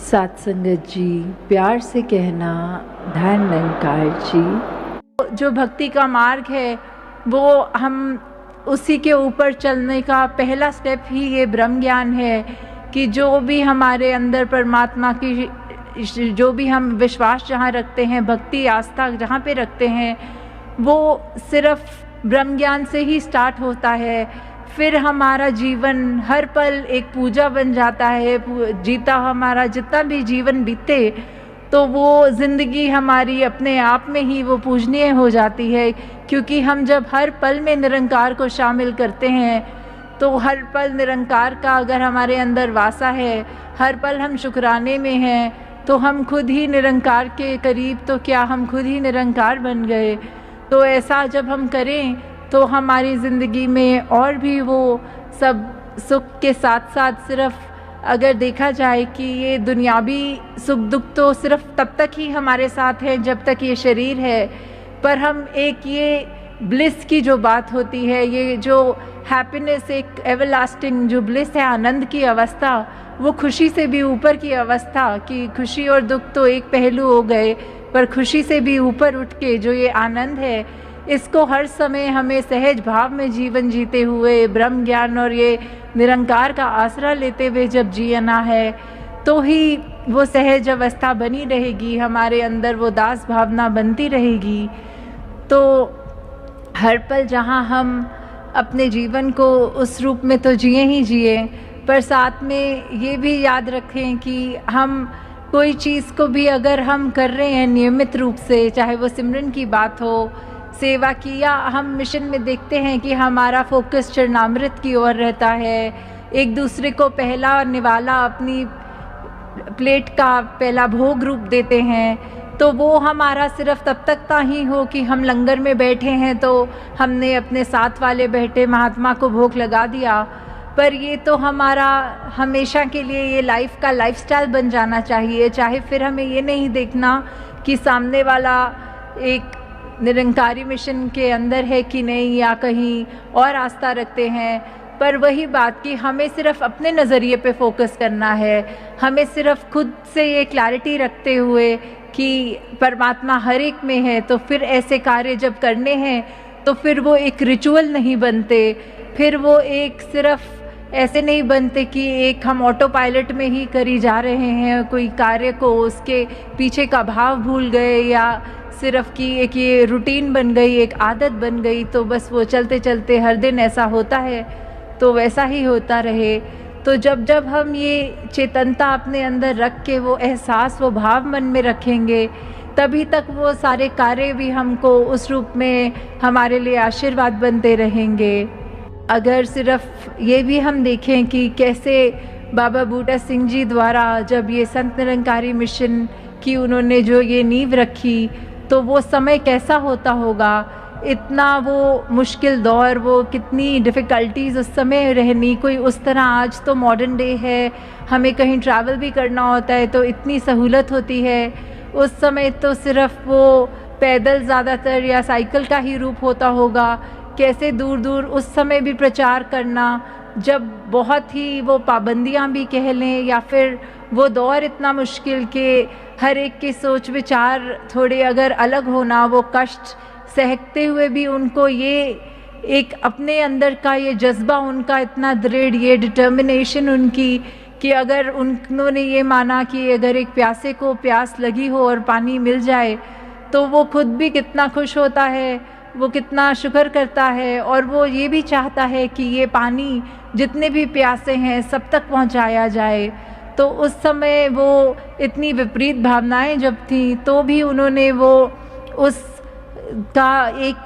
सात संगत जी, प्यार से कहना धन निरंकार जी। जो भक्ति का मार्ग है वो हम उसी के ऊपर चलने का पहला स्टेप ही ये ब्रह्म ज्ञान है कि जो भी हमारे अंदर परमात्मा की जो भी हम विश्वास जहाँ रखते हैं, भक्ति आस्था जहाँ पे रखते हैं, वो सिर्फ ब्रह्म ज्ञान से ही स्टार्ट होता है। फिर हमारा जीवन हर पल एक पूजा बन जाता है। जीता हमारा जितना भी जीवन बीते तो वो ज़िंदगी हमारी अपने आप में ही वो पूजनीय हो जाती है, क्योंकि हम जब हर पल में निरंकार को शामिल करते हैं तो हर पल निरंकार का अगर हमारे अंदर वासा है, हर पल हम शुक्राने में हैं, तो हम खुद ही निरंकार के करीब, तो क्या हम खुद ही निरंकार बन गए। तो ऐसा जब हम करें तो हमारी ज़िंदगी में और भी वो सब सुख के साथ साथ सिर्फ अगर देखा जाए कि ये दुनियावी सुख दुख तो सिर्फ तब तक ही हमारे साथ है जब तक ये शरीर है, पर हम एक ये ब्लिस की जो बात होती है, ये जो हैप्पीनेस, एक एवरलास्टिंग जो ब्लिस है, आनंद की अवस्था, वो खुशी से भी ऊपर की अवस्था कि खुशी और दुख तो एक पहलू हो गए, पर खुशी से भी ऊपर उठ के जो ये आनंद है, इसको हर समय हमें सहज भाव में जीवन जीते हुए ब्रह्म ज्ञान और ये निरंकार का आसरा लेते हुए जब जीना है तो ही वो सहज अवस्था बनी रहेगी, हमारे अंदर वो दास भावना बनती रहेगी। तो हर पल जहाँ हम अपने जीवन को उस रूप में तो जिए ही जिए, पर साथ में ये भी याद रखें कि हम कोई चीज़ को भी अगर हम कर रहे हैं नियमित रूप से, चाहे वो सिमरन की बात हो, सेवा की, या हम मिशन में देखते हैं कि हमारा फोकस चरणामृत की ओर रहता है, एक दूसरे को पहला निवाला अपनी प्लेट का पहला भोग रूप देते हैं, तो वो हमारा सिर्फ तब तक का ही हो कि हम लंगर में बैठे हैं तो हमने अपने साथ वाले बैठे महात्मा को भोग लगा दिया, पर ये तो हमारा हमेशा के लिए ये लाइफ का लाइफस्टाइल बन जाना चाहिए। चाहे फिर हमें ये नहीं देखना कि सामने वाला एक निरंकारी मिशन के अंदर है कि नहीं, या कहीं और आस्था रखते हैं, पर वही बात कि हमें सिर्फ अपने नज़रिए पे फोकस करना है। हमें सिर्फ खुद से ये क्लैरिटी रखते हुए कि परमात्मा हर एक में है, तो फिर ऐसे कार्य जब करने हैं तो फिर वो एक रिचुअल नहीं बनते, फिर वो एक सिर्फ ऐसे नहीं बनते कि एक हम ऑटो पायलट में ही करी जा रहे हैं कोई कार्य को, उसके पीछे का भाव भूल गए, या सिर्फ कि एक ये रूटीन बन गई, एक आदत बन गई, तो बस वो चलते चलते हर दिन ऐसा होता है तो वैसा ही होता रहे। तो जब जब हम ये चेतनता अपने अंदर रख के वो एहसास, वो भाव मन में रखेंगे, तभी तक वो सारे कार्य भी हमको उस रूप में हमारे लिए आशीर्वाद बनते रहेंगे। अगर सिर्फ ये भी हम देखें कि कैसे बाबा बूटा सिंह जी द्वारा जब ये संत निरंकारी मिशन की उन्होंने जो ये नींव रखी, तो वो समय कैसा होता होगा, इतना वो मुश्किल दौर, वो कितनी डिफ़िकल्टीज़ उस समय रहनी। कोई उस तरह, आज तो मॉडर्न डे है, हमें कहीं ट्रैवल भी करना होता है तो इतनी सहूलत होती है, उस समय तो सिर्फ वो पैदल ज़्यादातर या साइकिल का ही रूप होता होगा। कैसे दूर दूर उस समय भी प्रचार करना, जब बहुत ही वो पाबंदियां भी कह लें, या फिर वो दौर इतना मुश्किल कि हर एक के सोच विचार थोड़े अगर अलग होना, वो कष्ट सहते हुए भी उनको ये एक अपने अंदर का ये जज्बा उनका इतना दृढ़, ये डिटर्मिनेशन उनकी, कि अगर उन्होंने ये माना कि अगर एक प्यासे को प्यास लगी हो और पानी मिल जाए तो वो खुद भी कितना खुश होता है, वो कितना शुक्र करता है, और वो ये भी चाहता है कि ये पानी जितने भी प्यासे हैं सब तक पहुंचाया जाए। तो उस समय वो इतनी विपरीत भावनाएं जब थी तो भी उन्होंने वो उस का एक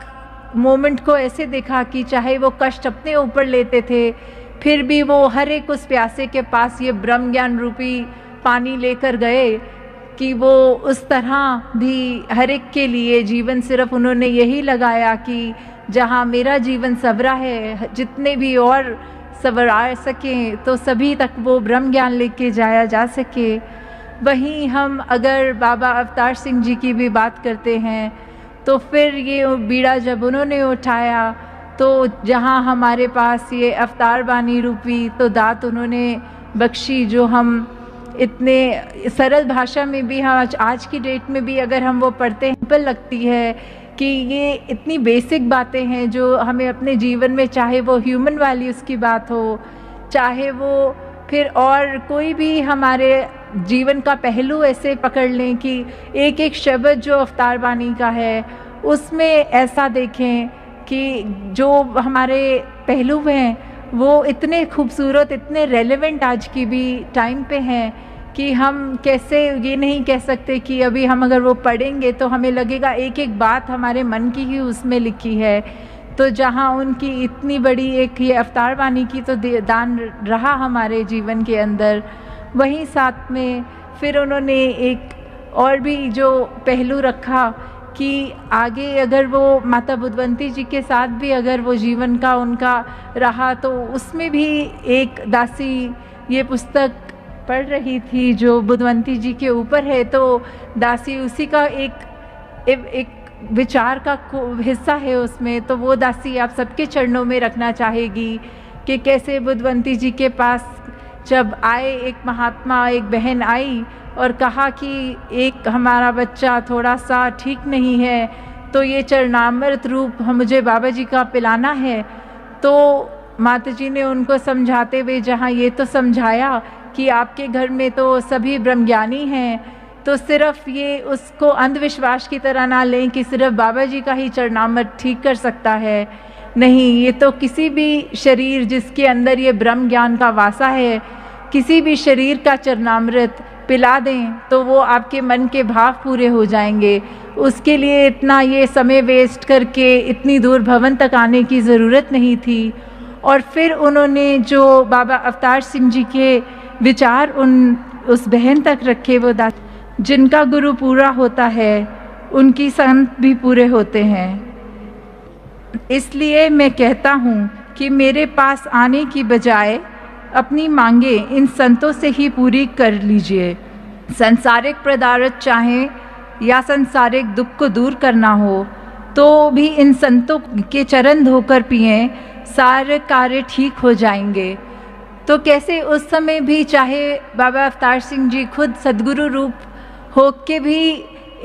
मोमेंट को ऐसे देखा कि चाहे वो कष्ट अपने ऊपर लेते थे, फिर भी वो हर एक उस प्यासे के पास ये ब्रह्म ज्ञान रूपी पानी लेकर गए, कि वो उस तरह भी हर एक के लिए जीवन सिर्फ उन्होंने यही लगाया कि जहाँ मेरा जीवन संवरा है, जितने भी और संवरा सकें तो सभी तक वो ब्रह्म ज्ञान लेके जाया जा सके। वहीं हम अगर बाबा अवतार सिंह जी की भी बात करते हैं तो फिर ये बीड़ा जब उन्होंने उठाया तो जहाँ हमारे पास ये अवतार बानी रूपी तो दात उन्होंने बख्शी, जो हम इतने सरल भाषा में भी हम आज की डेट में भी अगर हम वो पढ़ते हैं, सिंपल लगती है कि ये इतनी बेसिक बातें हैं जो हमें अपने जीवन में, चाहे वो ह्यूमन वैल्यूज़ की बात हो, चाहे वो फिर और कोई भी हमारे जीवन का पहलू ऐसे पकड़ लें कि एक एक शब्द जो अवतार बानी का है उसमें ऐसा देखें कि जो हमारे पहलू हैं वो इतने खूबसूरत, इतने रेलेवेंट आज की भी टाइम पे हैं कि हम कैसे ये नहीं कह सकते कि अभी हम अगर वो पढ़ेंगे तो हमें लगेगा एक एक बात हमारे मन की ही उसमें लिखी है। तो जहाँ उनकी इतनी बड़ी एक ये अवतार वाणी की तो दान रहा हमारे जीवन के अंदर, वहीं साथ में फिर उन्होंने एक और भी जो पहलू रखा कि आगे अगर वो माता बुद्धवंती जी के साथ भी अगर वो जीवन का उनका रहा तो उसमें भी एक दासी ये पुस्तक पढ़ रही थी जो बुद्धवंती जी के ऊपर है, तो दासी उसी का एक विचार का हिस्सा है उसमें। तो वो दासी आप सबके चरणों में रखना चाहेगी कि कैसे बुद्धवंती जी के पास जब आए एक महात्मा, एक बहन आई और कहा कि एक हमारा बच्चा थोड़ा सा ठीक नहीं है तो ये चरणामृत रूप मुझे बाबा जी का पिलाना है। तो माता जी ने उनको समझाते हुए जहाँ ये तो समझाया कि आपके घर में तो सभी ब्रह्मज्ञानी हैं, तो सिर्फ ये उसको अंधविश्वास की तरह ना लें कि सिर्फ बाबा जी का ही चरणामृत ठीक कर सकता है। नहीं, ये तो किसी भी शरीर जिसके अंदर ये ब्रह्म ज्ञान का वासा है, किसी भी शरीर का चरणामृत पिला दें तो वो आपके मन के भाव पूरे हो जाएंगे। उसके लिए इतना ये समय वेस्ट करके इतनी दूर भवन तक आने की ज़रूरत नहीं थी। और फिर उन्होंने जो बाबा अवतार सिंह जी के विचार उस बहन तक रखे, वो जिनका गुरु पूरा होता है उनकी संत भी पूरे होते हैं। इसलिए मैं कहता हूँ कि मेरे पास आने की बजाय अपनी मांगे इन संतों से ही पूरी कर लीजिए। संसारिक पदार्थ चाहें या संसारिक दुख को दूर करना हो तो भी इन संतों के चरण धोकर पिएं, सारे कार्य ठीक हो जाएंगे। तो कैसे उस समय भी चाहे बाबा अवतार सिंह जी खुद सद्गुरु रूप हो के भी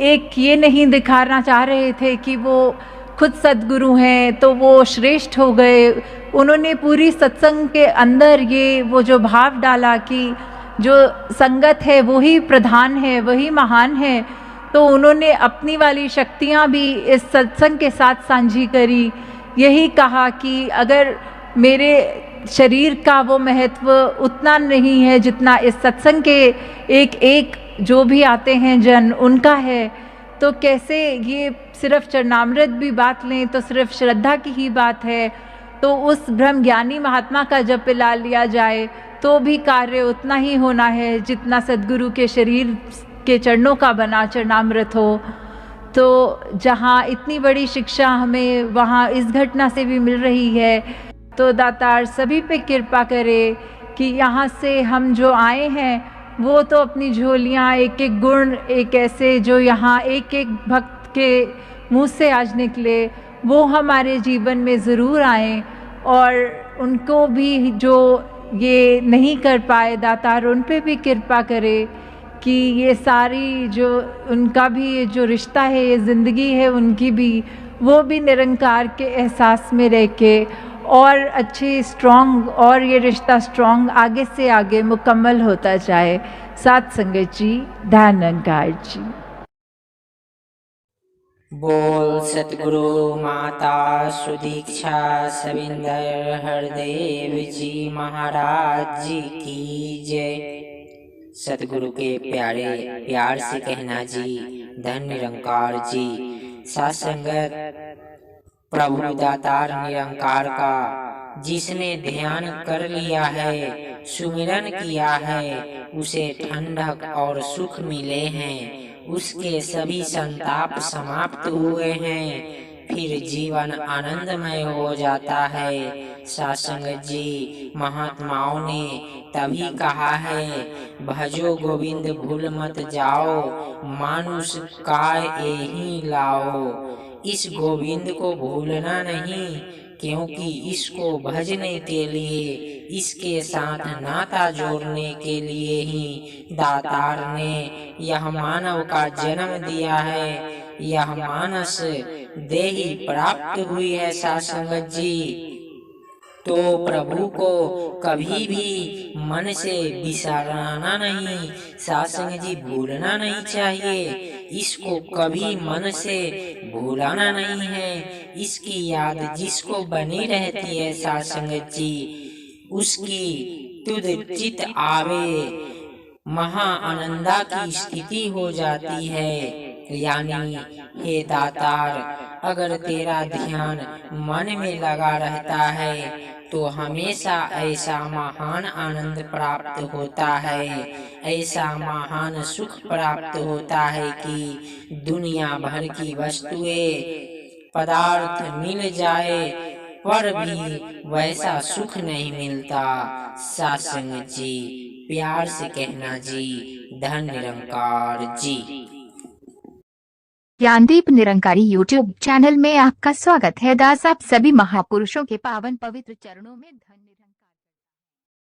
एक ये नहीं दिखाना चाह रहे थे कि वो खुद सद्गुरु हैं तो वो श्रेष्ठ हो गए। उन्होंने पूरी सत्संग के अंदर ये वो जो भाव डाला कि जो संगत है वही प्रधान है, वही महान है। तो उन्होंने अपनी वाली शक्तियाँ भी इस सत्संग के साथ साझी करी। यही कहा कि अगर मेरे शरीर का वो महत्व उतना नहीं है जितना इस सत्संग के एक एक जो भी आते हैं जन उनका है, तो कैसे ये सिर्फ चरणामृत भी बात लें तो सिर्फ श्रद्धा की ही बात है। तो उस ब्रह्म ज्ञानी महात्मा का जब पिला लिया जाए तो भी कार्य उतना ही होना है जितना सद्गुरु के शरीर के चरणों का बना चरणामृत हो। तो जहाँ इतनी बड़ी शिक्षा हमें वहाँ इस घटना से भी मिल रही है, तो दातार सभी पे कृपा करे कि यहाँ से हम जो आए हैं वो तो अपनी झोलियाँ एक एक गुण एक ऐसे जो यहाँ एक एक भक्त के मुँह से आज निकले वो हमारे जीवन में ज़रूर आए। और उनको भी जो ये नहीं कर पाए दातार उन पे भी कृपा करे कि ये सारी जो उनका भी जो रिश्ता है, ये ज़िंदगी है उनकी भी, वो भी निरंकार के एहसास में रह के और अच्छी स्ट्रॉन्ग और ये रिश्ता स्ट्रॉन्ग आगे से आगे मुकम्मल होता जाए। साथ संगत जी, ध्यान निरंकार जी। बोल सतगुरु माता सुदीक्षा सविंदर हरदेव जी महाराज जी की जय। सतगुरु के प्यारे प्यार से कहना जी, धन निरंकार जी। सत्संगत प्रभु दातार निरंकार का जिसने ध्यान कर लिया है, सुमिरन किया है, उसे ठंडक और सुख मिले हैं। उसके सभी संताप समाप्त हुए हैं, फिर जीवन आनंदमय हो जाता है। सत्संगत जी, महात्माओं ने तभी कहा है, भजो गोविंद भूल मत जाओ, मानुष काय एहि लाओ। इस गोविंद को भूलना नहीं, क्योंकि इसको भजने के लिए इसके साथ नाता जोड़ने के लिए ही दातार ने यह मानव का जन्म दिया है। यह मानस देही प्राप्त हुई है सासंगत जी। तो प्रभु को कभी भी मन से बिसरना नहीं, सासंग जी भूलना नहीं चाहिए। इसको कभी मन से भूलाना नहीं है। इसकी याद जिसको बनी रहती है सासंग जी, उसकी तुद चित आवे महा आनंदा की स्थिति हो जाती है। यानी हे दातार, अगर तेरा ध्यान मन में लगा रहता है तो हमेशा ऐसा महान आनंद प्राप्त होता है, ऐसा महान सुख प्राप्त होता है कि दुनिया भर की वस्तुएं पदार्थ मिल जाए पर भी वैसा सुख नहीं मिलता। सासंग जी प्यार से कहना जी, धन निरंकार जी। ज्ञानदीप निरंकारी यूट्यूब चैनल में आपका स्वागत है दास। आप सभी महापुरुषों के पावन पवित्र चरणों में धन्यवाद।